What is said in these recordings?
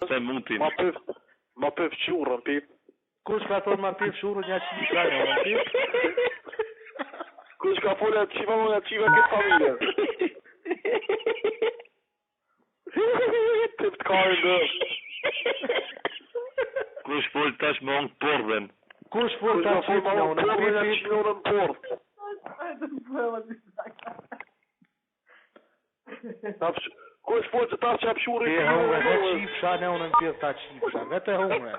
s'e mutin. Ma pëf qurën, pip. Kush ka thonë ma pëf shurën ja qifra nonën, pip? Kush ka folja qiva këtë familje? Pip të kajnë dhe. Kush fol tash me ongë pordhen? Kush fol ta qifra nonën, pip? Kush fol që ta që apshuri E hongre, dhe qifra nonën pip ta qifra, vete hongre.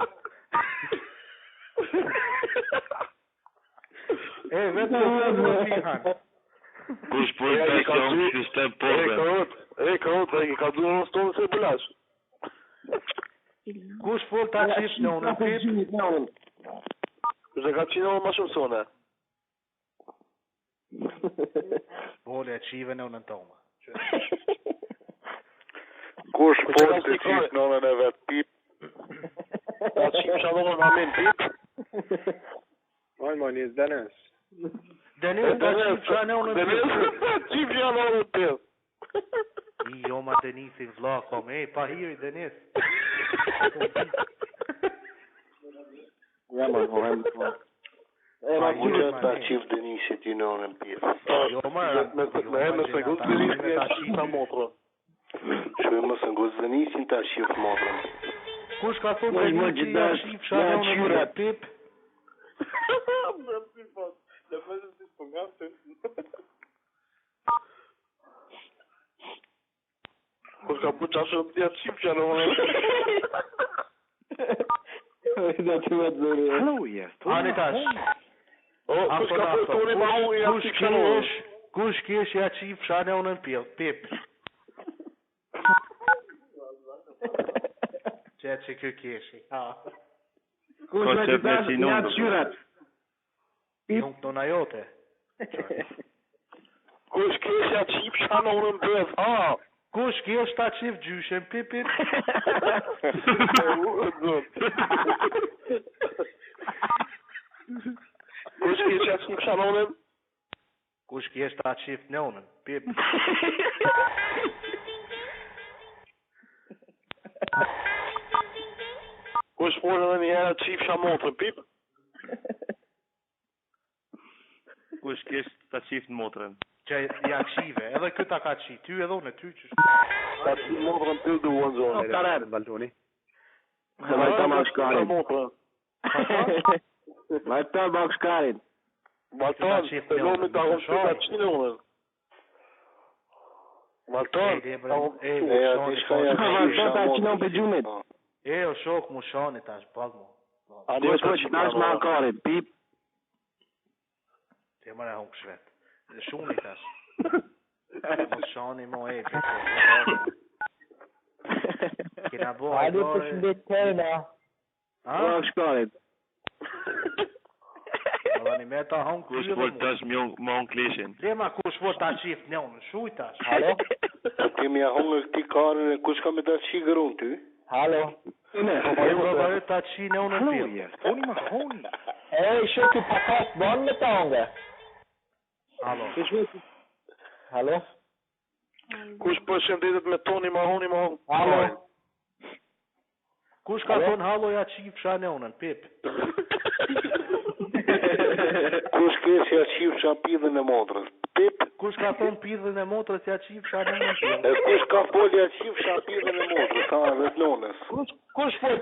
E, vetë të të fihan. Kush fol tash me ongë sistem pordhen? Ka ka duhe në stonë se bëlash. Kush fol ta qifra nonën, pip? Kush e ka qinonë ma shumë sone? Vole e qive nonën toma. Kush fol të qifra nonën e vetë, pip? Ta qifra nonën amin, pip? Man, is Dennis. Denis ta qifra nonën, pip? Qifra nonën, pip? Jo ma Denisin vla kom, e pa hiri Denis. Ja, man, hohem. Ma gjurë ta qif Denisit i nonën, pip. Jo ma, Me se guzë Denisin e qifra motrën. Shme më se guzë Denisin ta qif motrën. kush ka thonë Denisin ja qifra nonën, pip? Kush ka puqa shumë të jatë qifra nonën. Hello, yes. Ani tash. Kush ka puqa toni ma unë ja qifra nonën. Kush kesh ja qifra nonën, pip? Që kë keshi. Kush e pesi nonën? Nuk të na jote. Kush kesh ja qifra nonën bëth, Kush kesh ta qif gjyshen, pipit? Kush kesh ja qifra nonën? Kush kesh ta qif nonën, pip? Kush folë edhe një herë qifra motrën, pip? Kush kesh ta qif motrën? Që ja qive, edhe këta ka qi, ty edhe unë, ty që Ta qif motrën të duhen zonë. Tarad, Baltoni. Majta ma shkarin. Majta bak shkarin. Balton, të lomi të ahon shpita qine unën. Balton, Balton ta qinon për gjumit. E, o shok mu shani tash, bag mu. Kush tash ma karin, pip. Te mëre hong shvet. Shuni tash. Mo shani mo e, pip. Kina bo e gore. Bak shkarin. Një me ta hong Kush kërë fol mu. tash me ongë kleshin? Lema kush fol ta qif njonë, shuj tash. Halo? kemi ahongë këti karën e kush ka me ta qigërun ty? Halo? Po ju do ta qi njonë në Hello, film. yes. Toni ma honi. Ej, shoku pakas bon me tonga. Halo? Halo? Kush po shëndetet me Toni Mahoni? Halo? Kush ka thonë halo ja qif sha njonën, pip? Kush kesh ja qif shapidhën e motrës? Pip? Kush ka thonë pidhën e motrës ja qif sha njonën, pip? E kush ka fol ja qif shapidhën e motrës? Ha, dhe të nonës. Kush po